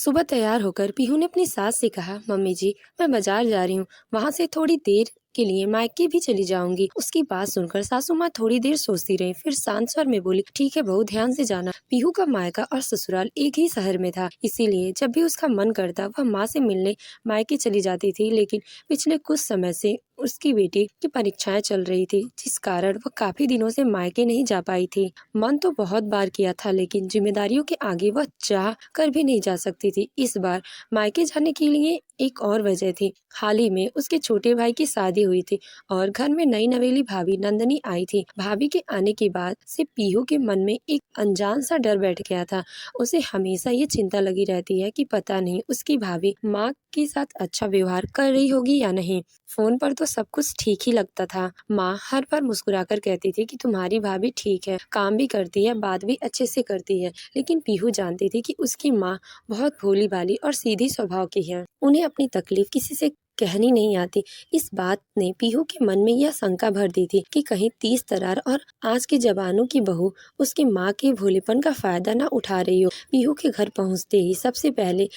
सुबह तैयार होकर पीहू ने अपनी सास से कहा, मम्मी जी मैं बाजार जा रही हूँ, वहाँ से थोड़ी देर के लिए मायके भी चली जाऊंगी। उसकी बात सुनकर सासू माँ थोड़ी देर सोचती रही, फिर शांत स्वर में बोली, ठीक है बहू, ध्यान से जाना। पीहू का मायका और ससुराल एक ही शहर में था, इसीलिए जब भी उसका मन करता वह माँ से मिलने मायके चली जाती थी। लेकिन पिछले कुछ समय से उसकी बेटी की परीक्षाएं चल रही थी, जिस कारण वह काफी दिनों से मायके नहीं जा पाई थी। मन तो बहुत बार किया था, लेकिन जिम्मेदारियों के आगे वह चाह कर भी नहीं जा सकती थी। इस बार मायके जाने के लिए एक और वजह थी। हाल ही में उसके छोटे भाई की शादी हुई थी और घर में नई नवेली भाभी नंदनी आई थी। भाभी के आने के बाद से पीहू के मन में एक अनजान सा डर बैठ गया था। उसे हमेशा ये चिंता लगी रहती है कि पता नहीं उसकी भाभी माँ के साथ अच्छा व्यवहार कर रही होगी या नहीं। फोन पर तो सब कुछ ठीक ही लगता था। माँ हर बार मुस्कुराकर कहती थी कि तुम्हारी भाभी ठीक है, काम भी करती है, बात भी अच्छे से करती है। लेकिन पीहू जानती थी कि उसकी माँ बहुत भोली भाली और सीधी स्वभाव की है। उन्हें अपनी तकलीफ किसी से कहनी नहीं आती। इस बात ने पीहू के मन में यह शंका भर दी थी कि कहीं तीस तरार और आज के जवानों की बहू उसकी माँ के भोलेपन का फायदा न उठा रही हो। पीहू के घर पहुँचते ही सबसे पहले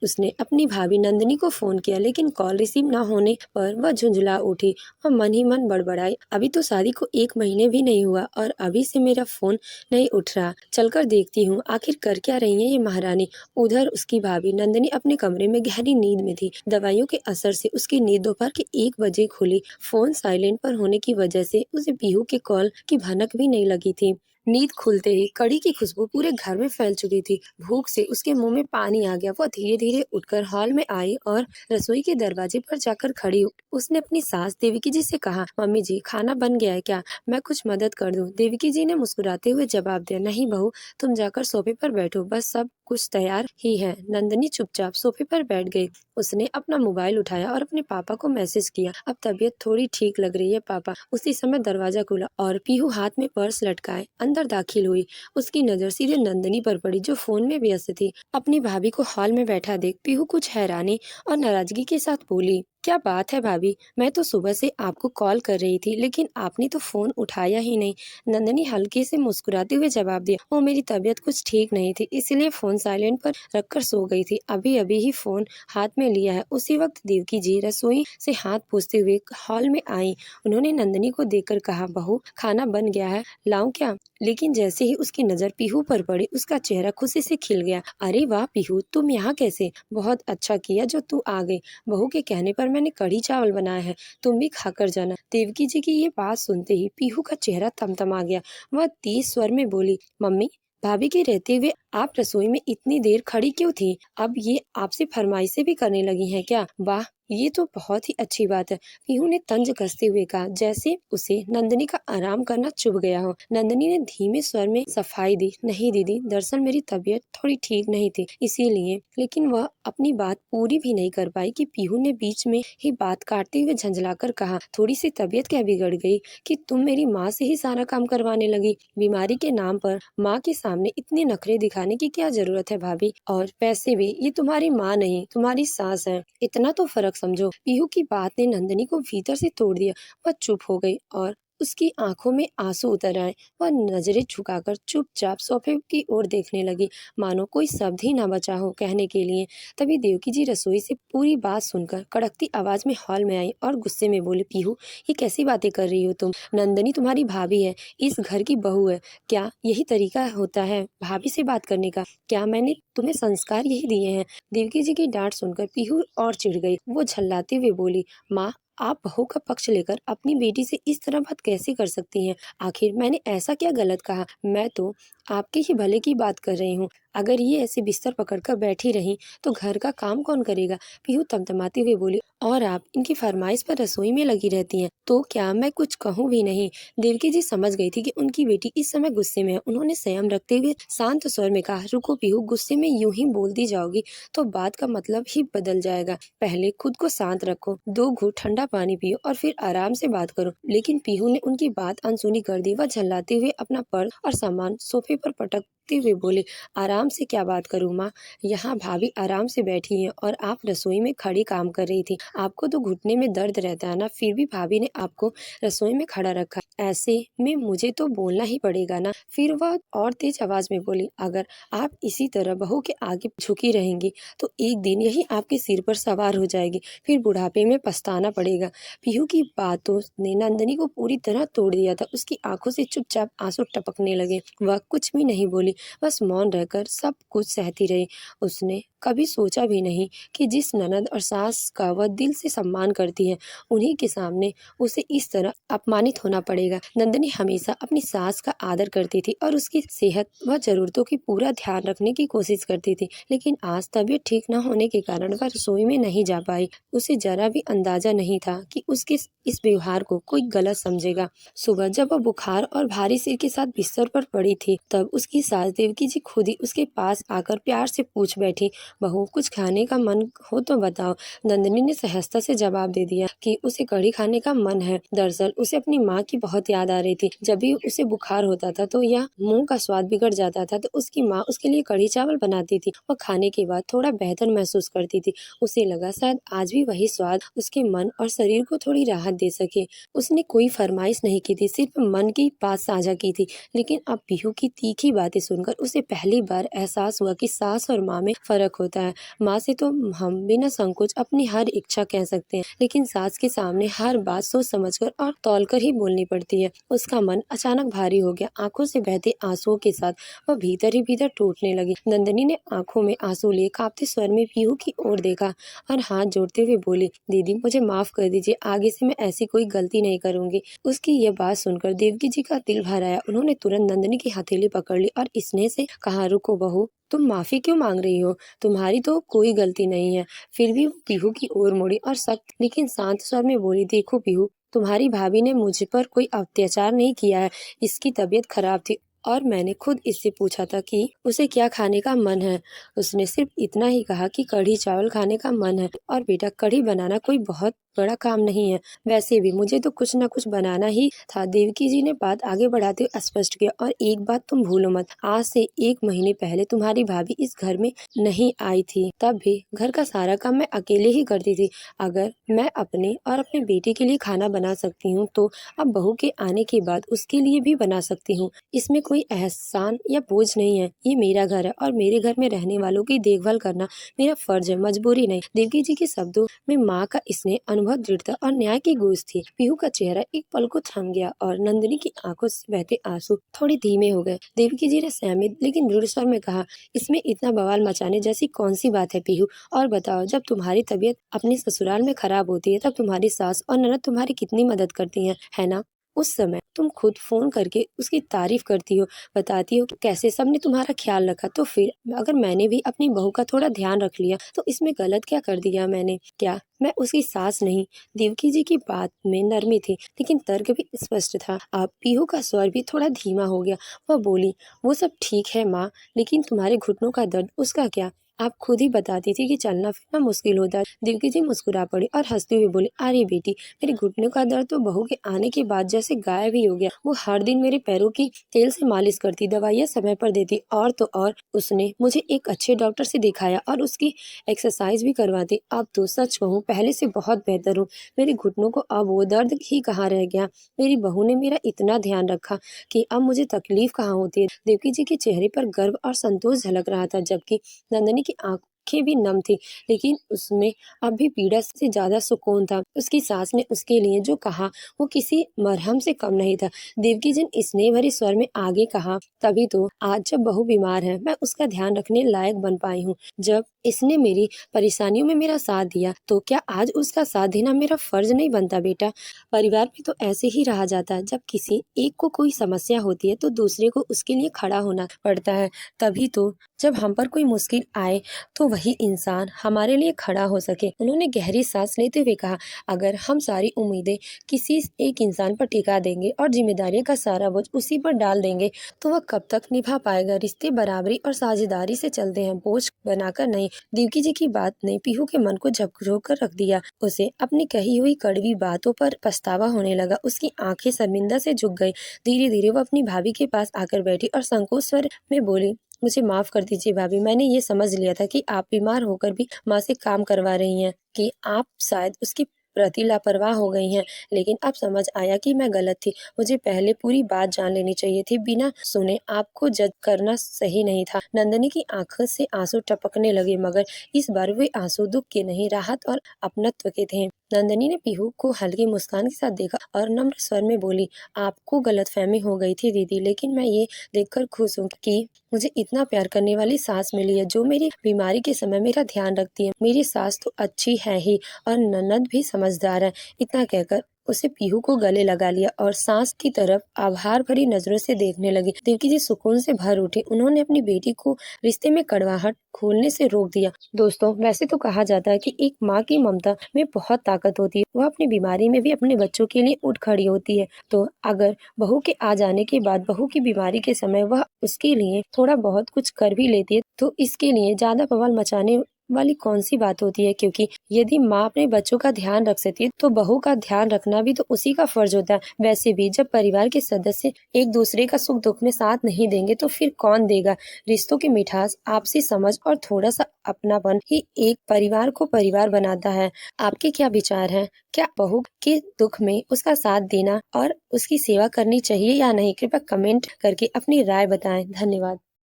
उसने अपनी भाभी नंदनी को फोन किया, लेकिन कॉल रिसीव न होने पर वह झुंझला उठी और मन ही मन बड़बड़ाई, अभी तो शादी को 1 महीने भी नहीं हुआ और अभी से मेरा फोन नहीं उठ रहा। चलकर देखती हूँ आखिर कर क्या रही है ये महारानी। उधर उसकी भाभी नंदनी अपने कमरे में गहरी नींद में थी। दवाइयों के असर से उसकी नींद दोपहर के 1 बजे खुली। फोन साइलेंट पर होने की वजह से उसे पीहू के कॉल की भनक भी नहीं लगी थी। नींद खुलते ही कड़ी की खुशबू पूरे घर में फैल चुकी थी। भूख से उसके मुंह में पानी आ गया। वह धीरे धीरे उठकर हॉल में आई और रसोई के दरवाजे पर जाकर खड़ी हुई। उसने अपनी सास देवकी जी से कहा, मम्मी जी खाना बन गया है क्या, मैं कुछ मदद कर दूं? देवकी जी ने मुस्कुराते हुए जवाब दिया, नहीं बहू, तुम जाकर सोफे पर बैठो, बस सब कुछ तैयार ही है। नंदनी चुपचाप सोफे पर बैठ गई। उसने अपना मोबाइल उठाया और अपने पापा को मैसेज किया, अब तबीयत थोड़ी ठीक लग रही है पापा। उसी समय दरवाजा खुला और पीहू हाथ में पर्स लटकाए अंदर दाखिल हुई। उसकी नजर सीधे नंदनी पर पड़ी जो फोन में व्यस्त थी। अपनी भाभी को हॉल में बैठा देख पीहू कुछ हैरानी और नाराजगी के साथ बोली, क्या बात है भाभी, मैं तो सुबह से आपको कॉल कर रही थी, लेकिन आपने तो फोन उठाया ही नहीं। नंदनी हल्के से मुस्कुराते हुए जवाब दिया, वो मेरी तबीयत कुछ ठीक नहीं थी, इसलिए फोन साइलेंट पर रखकर सो गई थी। अभी अभी ही फोन हाथ में लिया है। उसी वक्त देवकी जी रसोई से हाथ पोंछते हुए हॉल में आई। उन्होंने नंदनी को देखकर कहा, बहू खाना बन गया है, लाऊं क्या? लेकिन जैसे ही उसकी नजर पीहू पर पड़ी, उसका चेहरा खुशी से खिल गया। अरे वाह पीहू, तुम यहाँ कैसे? बहुत अच्छा किया जो तू आ गई। बहू के कहने पर मैंने कढ़ी चावल बनाया है, तुम भी खाकर जाना। देवकी जी की ये बात सुनते ही पीहू का चेहरा तमतमा गया। वह तेज स्वर में बोली, मम्मी, भाभी के रहते हुए आप रसोई में इतनी देर खड़ी क्यों थी? अब ये आपसे फरमाइशें भी करने लगी हैं क्या? वाह, ये तो बहुत ही अच्छी बात है। पीहू ने तंज कसते हुए कहा, जैसे उसे नंदनी का आराम करना चुभ गया हो। नंदनी ने धीमे स्वर में सफाई दी, नहीं दीदी, दरअसल मेरी तबीयत थोड़ी ठीक नहीं थी, इसीलिए। लेकिन वह अपनी बात पूरी भी नहीं कर पाई कि पीहू ने बीच में ही बात काटते हुए झंझलाकर कहा, थोड़ी सी तबीयत क्या बिगड़ गई कि तुम मेरी माँ से ही सारा काम करवाने लगी? बीमारी के नाम पर माँ के सामने इतने नखरे दिखाने की क्या जरूरत है भाभी? और वैसे भी ये तुम्हारी माँ नहीं, तुम्हारी सास है, इतना तो फर्क समझो। पीहू की बात ने नंदनी को भीतर से तोड़ दिया। वह चुप हो गई और उसकी आंखों में आंसू उतर आए। वह नजरें झुकाकर चुपचाप सोफे की ओर देखने लगी, मानो कोई शब्द ही ना बचा हो कहने के लिए। तभी देवकी जी रसोई से पूरी बात सुनकर कड़कती आवाज में हॉल में आई और गुस्से में बोली, पीहू ये कैसी बातें कर रही हो तुम? नंदनी तुम्हारी भाभी है, इस घर की बहू है। क्या यही तरीका होता है भाभी से बात करने का? क्या मैंने तुम्हें संस्कार यही दिए हैं? देवकी जी की डांट सुनकर पीहू और चिढ़ गई। वो झल्लाते हुए बोली, माँ, आप बहू का पक्ष लेकर अपनी बेटी से इस तरह बात कैसे कर सकती हैं? आखिर मैंने ऐसा क्या गलत कहा? मैं तो आपके ही भले की बात कर रही हूँ। अगर ये ऐसे बिस्तर पकड़कर बैठी रही तो घर का काम कौन करेगा? पीहू तमतमाते हुए बोली, और आप इनकी फरमाइश पर रसोई में लगी रहती हैं, तो क्या मैं कुछ कहूँ भी नहीं? देवकी जी समझ गई थी कि उनकी बेटी इस समय गुस्से में है। उन्होंने संयम रखते हुए शांत स्वर में कहा, रुको पीहू, गुस्से में यूं ही बोलती जाओगी तो बात का मतलब ही बदल जाएगा। पहले खुद को शांत रखो, 2 घूंट ठंडा पानी पियो और फिर आराम से बात करो। लेकिन पीहू ने उनकी बात अनसुनी कर दी। वह झल्लाते हुए अपना पर्स और सामान सोफे पर पटक झुकते हुए बोले, आराम से क्या बात करूँ माँ, यहाँ भाभी आराम से बैठी हैं और आप रसोई में खड़ी काम कर रही थी। आपको तो घुटने में दर्द रहता है ना, फिर भी भाभी ने आपको रसोई में खड़ा रखा। ऐसे में मुझे तो बोलना ही पड़ेगा ना। फिर वह और तेज आवाज में बोली, अगर आप इसी तरह बहू के आगे झुकी रहेंगी तो एक दिन यही आपके सिर पर सवार हो जाएगी, फिर बुढ़ापे में पछताना पड़ेगा। पीहू की बातों ने नंदनी को पूरी तरह तोड़ दिया था। उसकी आंखों से चुपचाप आंसू टपकने लगे। वह कुछ भी नहीं बोली, बस मौन रहकर सब कुछ सहती रही। उसने कभी सोचा भी नहीं कि जिस ननद और सास का वह दिल से सम्मान करती है, उन्हीं के सामने उसे इस तरह अपमानित होना पड़ेगा। नंदनी हमेशा अपनी सास का आदर करती थी और उसकी सेहत व जरूरतों की पूरा ध्यान रखने की कोशिश करती थी, लेकिन आज तबीयत ठीक न होने के कारण वह रसोई में नहीं जा पाई। उसे जरा भी अंदाजा नहीं था कि उसके इस व्यवहार को कोई गलत समझेगा। सुबह जब वह बुखार और भारी सिर के साथ बिस्तर पर पड़ी थी, तब उसकी सास देवकी जी खुद ही उसके पास आकर प्यार से पूछ बैठी, बहू कुछ खाने का मन हो तो बताओ। नंदिनी ने सहजता से जवाब दे दिया कि उसे कढ़ी खाने का मन है। दरअसल उसे अपनी माँ की बहुत याद आ रही थी। जब भी उसे बुखार होता था तो या मुंह का स्वाद बिगड़ जाता था तो उसकी माँ उसके लिए कढ़ी चावल बनाती थी। वह खाने के बाद थोड़ा बेहतर महसूस करती थी। उसे लगा शायद आज भी वही स्वाद उसके मन और शरीर को थोड़ी राहत दे सके। उसने कोई फरमाइश नहीं की थी, सिर्फ मन की बात साझा की थी। लेकिन अब पीहू की तीखी बातें सुनकर उसे पहली बार एहसास हुआ कि सास और माँ में फर्क होता है। माँ से तो हम बिना संकोच अपनी हर इच्छा कह सकते हैं, लेकिन सास के सामने हर बात सोच समझकर और तौलकर ही बोलनी पड़ती है। उसका मन अचानक भारी हो गया। आंखों से बहते आंसुओं के साथ वह भीतर ही भीतर टूटने लगी। नंदिनी ने आंखों में आंसू लिए कांपते स्वर में पीहू की ओर देखा और हाथ जोड़ते हुए बोली, दीदी मुझे माफ कर दीजिए, आगे से मैं ऐसी कोई गलती नहीं करूंगी। उसकी यह बात सुनकर देवकी जी का दिल भर आया। उन्होंने तुरंत नंदिनी की हथेली पकड़ ली और स्नेह से कहा, रुको बहू, तुम माफी क्यों मांग रही हो? तुम्हारी तो कोई गलती नहीं है। फिर भी वो पीहू की ओर मुड़ी और सख्त लेकिन शांत स्वर में बोली, देखो पीहू, तुम्हारी भाभी ने मुझ पर कोई अत्याचार नहीं किया है। इसकी तबीयत खराब थी और मैंने खुद इससे पूछा था कि उसे क्या खाने का मन है। उसने सिर्फ इतना ही कहा कि कढ़ी चावल खाने का मन है। और बेटा, कढ़ी बनाना कोई बहुत बड़ा काम नहीं है। वैसे भी मुझे तो कुछ न कुछ बनाना ही था। देवकी जी ने बात आगे बढ़ाते हुए स्पष्ट किया, और एक बात तुम भूलो मत, आज से 1 महीने पहले तुम्हारी भाभी इस घर में नहीं आई थी, तब भी घर का सारा काम मैं अकेले ही करती थी। अगर मैं अपने और अपने बेटे के लिए खाना बना सकती हूँ तो अब बहू के आने के बाद उसके लिए भी बना सकती हूँ। इसमें कोई एहसान या बोझ नहीं है। ये मेरा घर है और मेरे घर में रहने वालों की देखभाल करना मेरा फर्ज है, मजबूरी नहीं। देवकी जी के शब्दों में माँ का स्नेह, अनुभव, दृढ़ता और न्याय की गूंज थी। पीहू का चेहरा एक पल को थम गया और नंदिनी की आंखों से बहते आंसू थोड़े धीमे हो गए। देवकी जी ने सहमित लेकिन दृढ़ स्वर में कहा, इसमें इतना बवाल मचाने जैसी कौन सी बात है पीहू? और बताओ, जब तुम्हारी तबीयत अपने ससुराल में खराब होती है तब तुम्हारी सास और ननद तुम्हारी कितनी मदद करती हैं, है ना? उस समय तुम खुद फोन करके उसकी तारीफ करती हो, बताती हो कि कैसे सबने तुम्हारा ख्याल रखा। तो फिर अगर मैंने भी अपनी बहू का थोड़ा ध्यान रख लिया तो इसमें गलत क्या कर दिया मैंने? क्या मैं उसकी सास नहीं? देवकी जी की बात में नरमी थी लेकिन तर्क भी स्पष्ट था। अब पीहू का स्वर भी थोड़ा धीमा हो गया। वह बोली, वो सब ठीक है माँ, लेकिन तुम्हारे घुटनों का दर्द, उसका क्या? आप खुद ही बताती थी कि चलना फिरना मुश्किल होता है। देवकी जी मुस्कुरा पड़ी और हंसते हुए बोली, अरे बेटी, मेरे घुटनों का दर्द तो बहू के आने के बाद जैसे गायब ही हो गया। वो हर दिन मेरे पैरों की तेल से मालिश करती, दवाइयाँ समय पर देती, और तो और उसने मुझे एक अच्छे डॉक्टर से दिखाया और उसकी एक्सरसाइज भी करवाती। अब तो सच कहूँ, पहले से बहुत बेहतर हूँ। मेरे घुटनों को अब वो दर्द ही कहाँ रह गया। मेरी बहू ने मेरा इतना ध्यान रखा कि अब मुझे तकलीफ कहाँ होती है। देवकी जी के चेहरे पर गर्व और संतोष झलक रहा था, जबकि नंदनी की आंखें भी नम थी, लेकिन उसमें अब भी पीड़ा से ज्यादा सुकून था। उसकी सास ने उसके लिए जो कहा वो किसी मरहम से कम नहीं था। देवकी जी ने स्नेह भरे स्वर में आगे कहा, तभी तो आज जब बहू बीमार है मैं उसका ध्यान रखने लायक बन पाई हूँ। जब इसने मेरी परेशानियों में मेरा साथ दिया तो क्या आज उसका साथ देना मेरा फर्ज नहीं बनता? बेटा, परिवार में तो ऐसे ही रहा जाता है, जब किसी एक को कोई समस्या होती है तो दूसरे को उसके लिए खड़ा होना पड़ता है। तभी तो जब हम पर कोई मुश्किल आए तो वही इंसान हमारे लिए खड़ा हो सके। उन्होंने गहरी सांस लेते हुए कहा, अगर हम सारी उम्मीदें किसी एक इंसान पर टिका देंगे और जिम्मेदारियों का सारा बोझ उसी पर डाल देंगे तो वह कब तक निभा पाएगा। रिश्ते बराबरी और साझेदारी से चलते हैं, बोझ बनाकर नहीं। देवकी जी की बात ने पीहू के मन को झकझोर कर रख दिया। उसे अपनी कही हुई कड़वी बातों पर पछतावा होने लगा। उसकी आंखें शर्मिंदा से झुक गई। धीरे धीरे वो अपनी भाभी के पास आकर बैठी और संकोच स्वर में बोली, मुझे माफ कर दीजिए भाभी, मैंने ये समझ लिया था कि आप बीमार होकर भी माँ से काम करवा रही हैं, कि आप शायद उसकी प्रति लापरवाह हो गई हैं। लेकिन अब समझ आया कि मैं गलत थी। मुझे पहले पूरी बात जान लेनी चाहिए थी। बिना सुने आपको जज करना सही नहीं था। नंदनी की आंखों से आंसू टपकने लगे, मगर इस बार वे आंसू दुख के नहीं, राहत और अपनत्व के थे। नंदनी ने पीहू को हल्की मुस्कान के साथ देखा और नम्र स्वर में बोली, आपको गलतफहमी हो गई थी दीदी, लेकिन मैं ये देखकर खुश हूँ कि मुझे इतना प्यार करने वाली सास मिली है, जो मेरी बीमारी के समय मेरा ध्यान रखती है। मेरी सास तो अच्छी है ही और ननद भी समझदार है। इतना कहकर उसे पीहू को गले लगा लिया और सांस की तरफ आभार भरी नजरों से देखने लगी। देवकी जी सुकून से भर उठी। उन्होंने अपनी बेटी को रिश्ते में कड़वाहट खोलने से रोक दिया। दोस्तों, वैसे तो कहा जाता है कि एक माँ की ममता में बहुत ताकत होती है। वह अपनी बीमारी में भी अपने बच्चों के लिए उठ खड़ी होती है। तो अगर बहू के आ जाने के बाद बहू की बीमारी के समय वह उसके लिए थोड़ा बहुत कुछ कर भी लेती है, तो इसके लिए ज्यादा बवाल मचाने वाली कौन सी बात होती है। क्योंकि यदि माँ अपने बच्चों का ध्यान रख सकती है तो बहू का ध्यान रखना भी तो उसी का फर्ज होता है। वैसे भी जब परिवार के सदस्य एक दूसरे का सुख दुख में साथ नहीं देंगे तो फिर कौन देगा। रिश्तों की मिठास, आपसी समझ और थोड़ा सा अपनापन ही एक परिवार को परिवार बनाता है। आपके क्या विचार हैं? क्या बहू के दुख में उसका साथ देना और उसकी सेवा करनी चाहिए या नहीं? कृपया कमेंट करके अपनी राय बताएं। धन्यवाद।